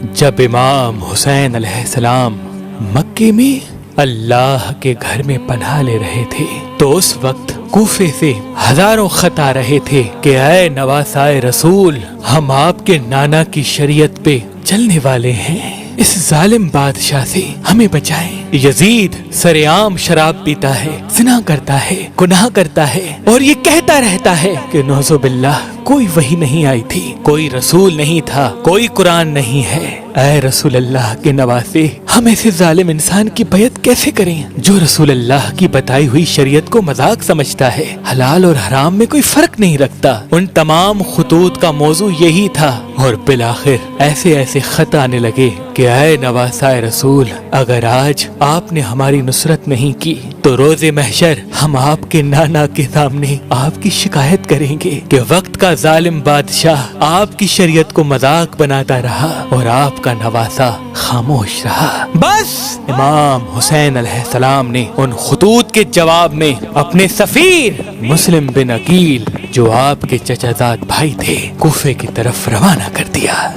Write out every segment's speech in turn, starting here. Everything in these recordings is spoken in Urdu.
جب امام حسین علیہ السلام مکے میں اللہ کے گھر میں پناہ لے رہے تھے تو اس وقت کوفے سے ہزاروں خط آ رہے تھے کہ اے نواسائے رسول، ہم آپ کے نانا کی شریعت پہ چلنے والے ہیں، اس ظالم بادشاہ سے ہمیں بچائیں۔ یزید سر عام شراب پیتا ہے، زنا کرتا ہے، گناہ کرتا ہے اور یہ کہتا رہتا ہے کہ نعوذ باللہ کوئی وحی نہیں آئی تھی، کوئی رسول نہیں تھا، کوئی قرآن نہیں ہے۔ اے رسول اللہ کے نواسے، ہم ایسے ظالم انسان کی بیعت کیسے کریں جو رسول اللہ کی بتائی ہوئی شریعت کو مذاق سمجھتا ہے، حلال اور حرام میں کوئی فرق نہیں رکھتا۔ ان تمام خطوط کا موضوع یہی تھا اور بالآخر ایسے ایسے خط آنے لگے کہ اے نواسائے رسول، اگر آج آپ نے ہماری نصرت نہیں کی تو روز محشر ہم آپ کے نانا کے سامنے آپ کی شکایت کریں گے کہ وقت کا ظالم بادشاہ آپ کی شریعت کو مذاق بناتا رہا اور آپ کا نواسا خاموش رہا۔ بس امام حسین علیہ السلام نے ان خطوط کے جواب میں اپنے سفیر مسلم بن عقیل، جو آپ کے چچا زاد بھائی تھے، کوفے کی طرف روانہ کر دیا۔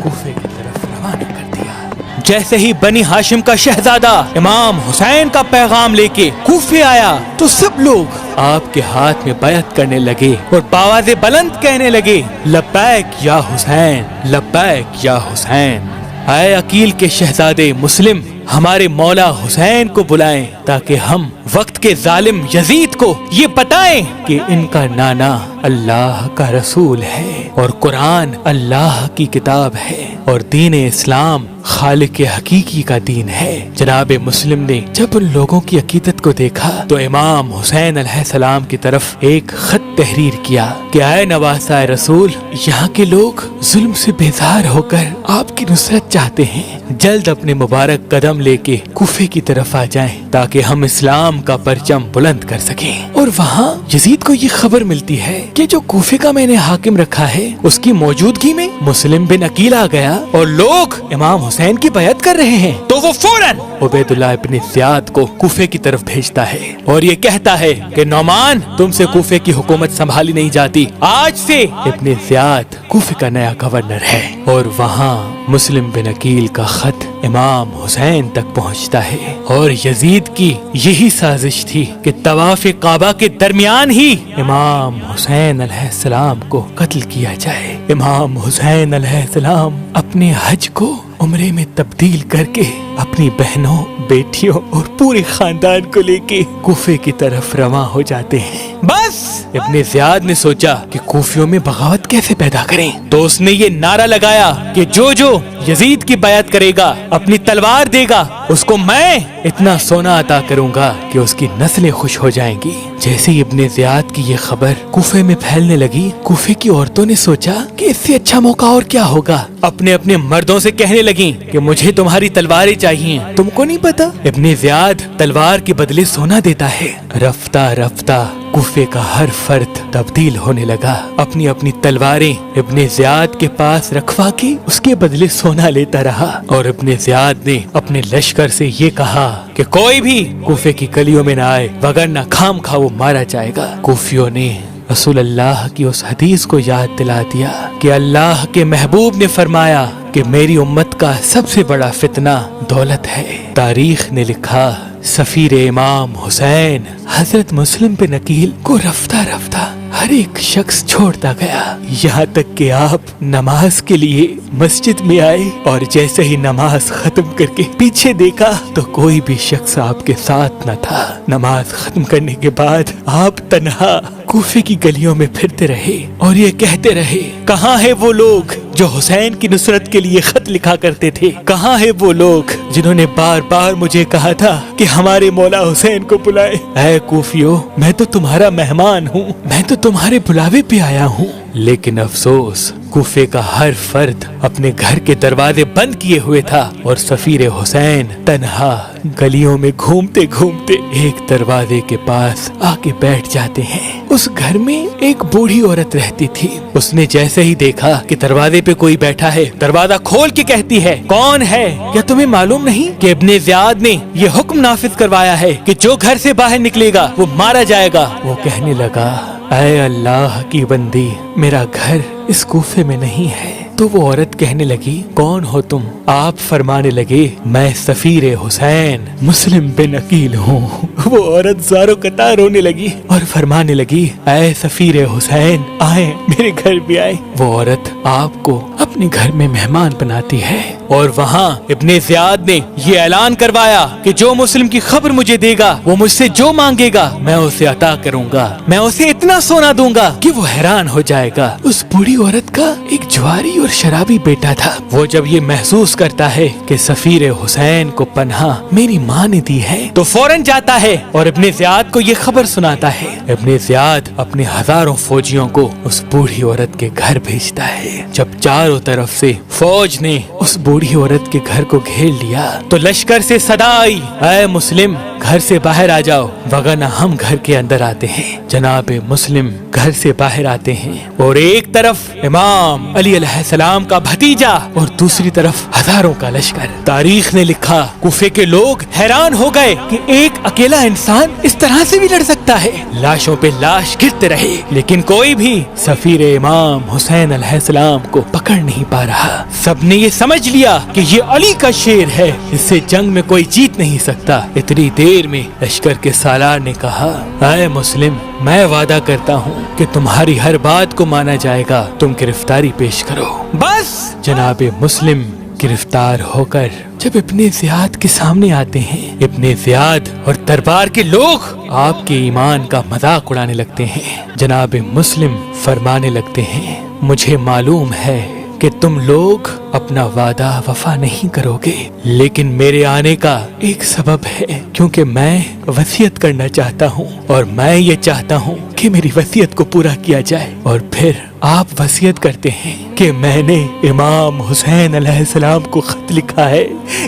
جیسے ہی بنی ہاشم کا شہزادہ امام حسین کا پیغام لے کے کوفے آیا تو سب لوگ آپ کے ہاتھ میں بیعت کرنے لگے اور بآواز بلند کہنے لگے، لبیک یا حسین، لبیک یا حسین۔ اے عقیل کے شہزادے مسلم، ہمارے مولا حسین کو بلائیں تاکہ ہم وقت کے ظالم یزید کو یہ بتائیں کہ ان کا نانا اللہ کا رسول ہے اور قرآن اللہ کی کتاب ہے اور دین اسلام خالق حقیقی کا دین ہے۔ جناب مسلم نے جب ان لوگوں کی عقیدت کو دیکھا تو امام حسین علیہ السلام کی طرف ایک خط تحریر کیا کہ اے نواسائے رسول، یہاں کے لوگ ظلم سے بیزار ہو کر آپ کی نصرت چاہتے ہیں، جلد اپنے مبارک قدم لے کے کوفے کی طرف آ جائیں تاکہ ہم اسلام کا پرچم بلند کر سکیں۔ اور وہاں یزید کو یہ خبر ملتی ہے کہ جو کوفے کا میں نے حاکم رکھا ہے اس کی موجودگی میں مسلم بن عقیل آ گیا اور لوگ امام حسین کی بیعت کر رہے ہیں، تو وہ فوراً عبید اللہ ابن زیاد کو کوفے کی طرف بھیجتا ہے اور یہ کہتا ہے کہ نعمان، تم سے کوفے کی حکومت سنبھالی نہیں جاتی، آج سے ابن زیاد کوفے کا نیا گورنر ہے۔ اور وہاں مسلم بن عقیل کا خط امام حسین تک پہنچتا ہے اور یزید کی یہی سازش تھی کہ طواف کعبہ کے درمیان ہی امام حسین علیہ السلام کو قتل کیا جائے۔ امام حسین علیہ السلام اپنے حج کو عمرے میں تبدیل کر کے اپنی بہنوں، بیٹیوں اور پورے خاندان کو لے کے کوفے کی طرف رواں ہو جاتے ہیں۔ بس ابن زیاد نے سوچا کہ کوفیوں میں بغاوت کیسے پیدا کریں، تو اس نے یہ نعرہ لگایا کہ جو یزید کی بیعت کرے گا، اپنی تلوار دے گا، اس کو میں اتنا سونا عطا کروں گا کہ اس کی نسلیں خوش ہو جائیں گی۔ جیسے ہی ابن زیاد کی یہ خبر کوفے میں پھیلنے لگی، کوفے کی عورتوں نے سوچا کہ اس سے اچھا موقع اور کیا ہوگا، اپنے اپنے مردوں سے کہنے لگیں کہ مجھے تمہاری تلواریں چاہیے، تم کو نہیں پتا ابن زیاد تلوار کے بدلے سونا دیتا ہے۔ رفتہ رفتہ کوفے کا ہر فرد تبدیل ہونے لگا، اپنی اپنی تلواریں ابن زیاد کے پاس رکھوا کے اس کے بدلے سونا لیتا رہا۔ اور ابن زیاد نے اپنے لشکر سے یہ کہا کہ کوئی بھی کوفے کی گلیوں میں نہ آئے، وگرنہ خام خواہ وہ مارا جائے گا۔ کوفیوں نے رسول اللہ کی اس حدیث کو یاد دلا دیا کہ اللہ کے محبوب نے فرمایا کہ میری امت کا سب سے بڑا فتنہ دولت ہے۔ تاریخ نے لکھا سفیر امام حسین حضرت مسلم بن عقیل کو رفتہ رفتہ ہر ایک شخص چھوڑتا گیا، یہاں تک کہ آپ نماز کے لیے مسجد میں آئے اور جیسے ہی نماز ختم کر کے پیچھے دیکھا تو کوئی بھی شخص آپ کے ساتھ نہ تھا۔ نماز ختم کرنے کے بعد آپ تنہا کوفے کی گلیوں میں پھرتے رہے اور یہ کہتے رہے، کہاں ہے وہ لوگ جو حسین کی نصرت کے لیے خط لکھا کرتے تھے؟ کہاں ہے وہ لوگ جنہوں نے بار بار مجھے کہا تھا کہ ہمارے مولا حسین کو بلائے؟ اے کوفیو، میں تو تمہارا مہمان ہوں، میں تو تمہارے بلاوے پہ آیا ہوں، لیکن افسوس کوفے کا ہر فرد اپنے گھر کے دروازے بند کیے ہوئے تھا اور سفیر حسین تنہا گلیوں میں گھومتے گھومتے ایک دروازے کے پاس آ کے بیٹھ جاتے ہیں۔ اس گھر میں ایک بوڑھی عورت رہتی تھی، اس نے جیسے ہی دیکھا کہ دروازے پہ کوئی بیٹھا ہے، دروازہ کھول کے کہتی ہے، کون ہے؟ کیا تمہیں معلوم نہیں کہ ابن زیاد نے یہ حکم نافذ کروایا ہے کہ جو گھر سے باہر نکلے گا وہ مارا جائے گا؟ وہ کہنے لگا، اے اللہ کی بندی، میرا گھر اس کوفے میں نہیں ہے، تو وہ عورت کہنے لگی کون ہو تم؟ آپ فرمانے لگے میں سفیر حسین مسلم بن عقیل ہوں۔ وہ عورت زاروں قطار رونے لگی اور فرمانے لگی اے سفیر حسین آئیں میرے گھر بھی آئیں۔ وہ عورت آپ کو اپنے گھر میں مہمان بناتی ہے اور وہاں ابن زیاد نے یہ اعلان کروایا کہ جو مسلم کی خبر مجھے دے گا وہ مجھ سے جو مانگے گا میں اسے عطا کروں گا، میں اسے اتنا سونا دوں گا کہ وہ حیران ہو جائے گا۔ اس بوڑھی عورت کا ایک جواری اور شرابی بیٹا تھا۔ وہ جب یہ محسوس کرتا ہے کہ سفیر حسین کو پناہ میری ماں نے دی ہے تو فوراً جاتا ہے اور ابن زیاد کو یہ خبر سناتا ہے۔ ابن زیاد اپنے ہزاروں فوجیوں کو اس بوڑھی عورت کے گھر بھیجتا ہے۔ جب چاروں طرف سے فوج نے اس بوڑھی عورت کے گھر کو گھیر لیا تو لشکر سے صدا آئی اے مسلم گھر سے باہر آ جاؤ وگرنہ ہم گھر کے اندر آتے ہیں۔ جناب مسلم گھر سے باہر آتے ہیں اور ایک طرف امام علی علیہ السلام کا بھتیجا اور دوسری طرف ہزاروں کا لشکر۔ تاریخ نے لکھا کوفے کے لوگ حیران ہو گئے کہ ایک اکیلا انسان اس طرح سے بھی لڑ سکتا ہے۔ لاشوں پہ لاش گرتے رہے لیکن کوئی بھی سفیر امام حسین علیہ السلام کو پکڑ نہیں پا رہا۔ سب نے یہ سمجھ لیا کہ یہ علی کا شیر ہے، اس سے جنگ میں کوئی جیت نہیں سکتا۔ اتنی دیر میں لشکر کے سالار نے کہا اے مسلم میں وعدہ کرتا ہوں کہ تمہاری ہر بات کو مانا جائے گا، تم گرفتاری پیش کرو۔ بس جناب مسلم گرفتار ہو کر جب ابن زیاد کے سامنے آتے ہیں، ابن زیاد اور دربار کے لوگ آپ کے ایمان کا مذاق اڑانے لگتے ہیں۔ جناب مسلم فرمانے لگتے ہیں مجھے معلوم ہے کہ تم لوگ اپنا وعدہ وفا نہیں کرو گے، لیکن میرے آنے کا ایک سبب ہے کیونکہ میں وصیت کرنا چاہتا ہوں اور میں یہ چاہتا ہوں کہ میری وصیت کو پورا کیا جائے۔ اور پھر آپ وصیت کرتے ہیں کہ میں نے امام حسین علیہ السلام کو خط لکھا ہے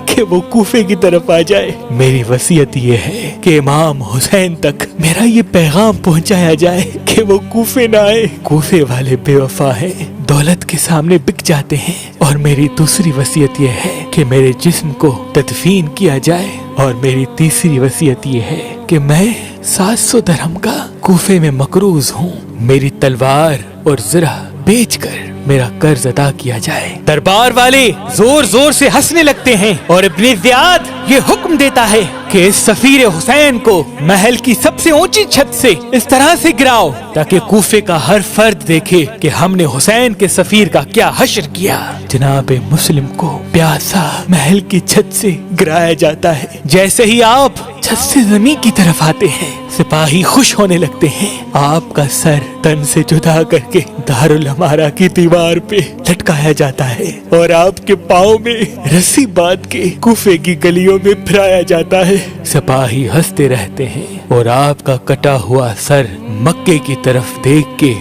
کہ وہ کوفے کی طرف آ جائے۔ میری وصیت یہ ہے کہ امام حسین تک میرا یہ پیغام پہنچایا جائے کہ وہ کوفے نہ آئے۔ کوفے والے بے وفا ہیں، دولت کے سامنے بک جاتے ہیں، اور میری دوسری وصیت یہ ہے کہ میرے جسم کو تدفین کیا جائے، اور میری تیسری وصیت یہ ہے کہ میں 700 درہم کا کوفے میں مقروض ہوں، میری تلوار اور زرہ بیچ کر میرا قرض ادا کیا جائے۔ دربار والے زور زور سے ہنسنے لگتے ہیں اور ابن زیاد یہ حکم دیتا ہے کہ اس سفیر حسین کو محل کی سب سے اونچی چھت سے اس طرح سے گراؤ تاکہ کوفے کا ہر فرد دیکھے کہ ہم نے حسین کے سفیر کا کیا حشر کیا۔ جناب مسلم کو پیاسا محل کی چھت سے گرایا جاتا ہے۔ جیسے ہی آپ چھت سے زمین کی طرف آتے ہیں سپاہی خوش ہونے لگتے ہیں۔ آپ کا سر تن سے جدا کر کے دارالعمارہ کی دیوار پہ لٹکایا جاتا ہے اور آپ کے پاؤں میں رسی باندھ کے کوفے کی گلیوں میں پھرایا جاتا ہے۔ سپاہی ہنستے رہتے ہیں اور آپ کا کٹا ہوا سر مکے کی طرف دیکھ کے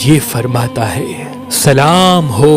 یہ فرماتا ہے سلام ہو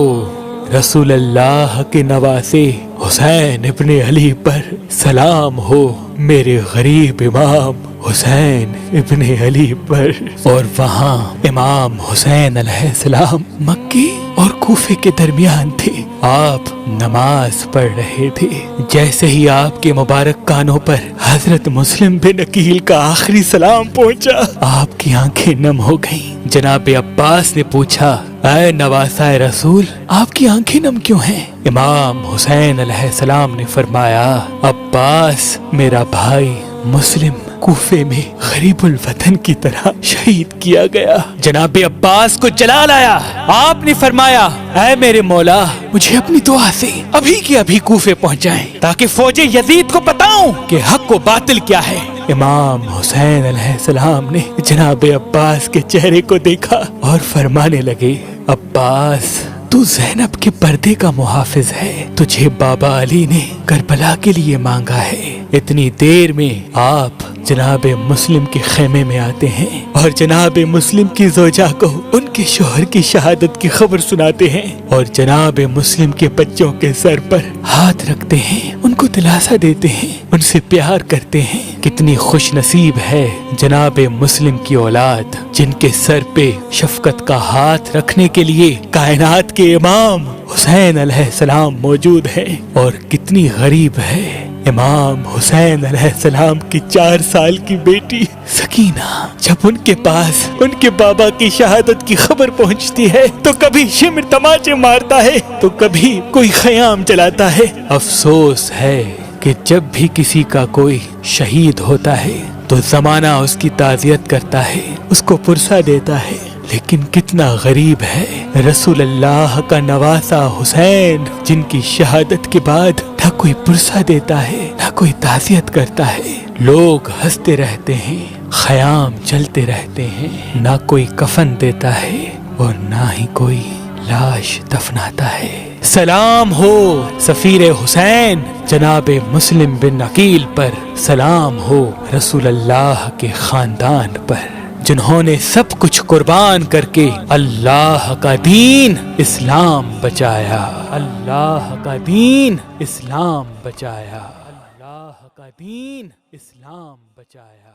رسول اللہ کے نواسے حسین ابن علی پر، سلام ہو میرے غریب امام حسین ابن علی پر۔ اور وہاں امام حسین علیہ السلام مکی اور کوفے کے درمیان تھے، آپ نماز پڑھ رہے تھے۔ جیسے ہی آپ کے مبارک کانوں پر حضرت مسلم بن عقیل کا آخری سلام پہنچا آپ کی آنکھیں نم ہو گئیں۔ جناب عباس نے پوچھا اے نواسہ رسول آپ کی آنکھیں نم کیوں ہیں؟ امام حسین علیہ السلام نے فرمایا عباس میرا بھائی مسلم کوفے میں غریب الوطن کی طرح شہید کیا گیا۔ جناب عباس کو جلال آیا، آپ نے فرمایا اے میرے مولا مجھے اپنی دعا سے ابھی کے ابھی کوفے پہنچائیں تاکہ فوج یزید کو بتاؤں کہ حق و باطل کیا ہے۔ امام حسین علیہ السلام نے جناب عباس کے چہرے کو دیکھا اور فرمانے لگے عباس تو زینب کے پردے کا محافظ ہے، تجھے بابا علی نے کربلا کے لیے مانگا ہے۔ اتنی دیر میں آپ جناب مسلم کے خیمے میں آتے ہیں اور جناب مسلم کی زوجہ کو ان کے شوہر کی شہادت کی خبر سناتے ہیں اور جناب مسلم کے بچوں کے سر پر ہاتھ رکھتے ہیں، ان کو دلاسا دیتے ہیں، ان سے پیار کرتے ہیں۔ کتنی خوش نصیب ہے جناب مسلم کی اولاد جن کے سر پہ شفقت کا ہاتھ رکھنے کے لیے کائنات کے امام حسین علیہ السلام موجود ہیں، اور کتنی غریب ہے امام حسین علیہ السلام کی 4 سال کی بیٹی سکینہ جب ان کے پاس ان کے بابا کی شہادت کی خبر پہنچتی ہے تو کبھی شمر تماچے مارتا ہے تو کبھی کوئی خیام چلاتا ہے۔ افسوس ہے کہ جب بھی کسی کا کوئی شہید ہوتا ہے تو زمانہ اس کی تعزیت کرتا ہے، اس کو پرسہ دیتا ہے، لیکن کتنا غریب ہے رسول اللہ کا نواسا حسین جن کی شہادت کے بعد نہ کوئی پرسہ دیتا ہے نہ کوئی تعزیت کرتا ہے۔ لوگ ہنستے رہتے ہیں، خیام چلتے رہتے ہیں، نہ کوئی کفن دیتا ہے اور نہ ہی کوئی لاش دفناتا ہے۔ سلام ہو سفیر حسین جناب مسلم بن عقیل پر، سلام ہو رسول اللہ کے خاندان پر جنہوں نے سب کچھ قربان کر کے اللہ کا دین اسلام بچایا، اللہ کا دین اسلام بچایا، اللہ کا دین اسلام بچایا۔